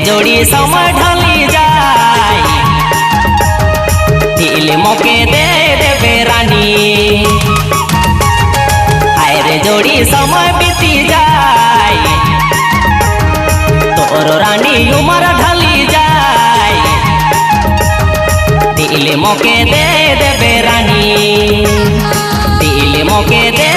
जोड़ी समय ढली जाए दिल मौके दे देवे रानी। आए रे जोड़ी समय बीती जाए तोर रानी उमर ढली जाए दिल मौके दे देवे रानी। दिल मौके दे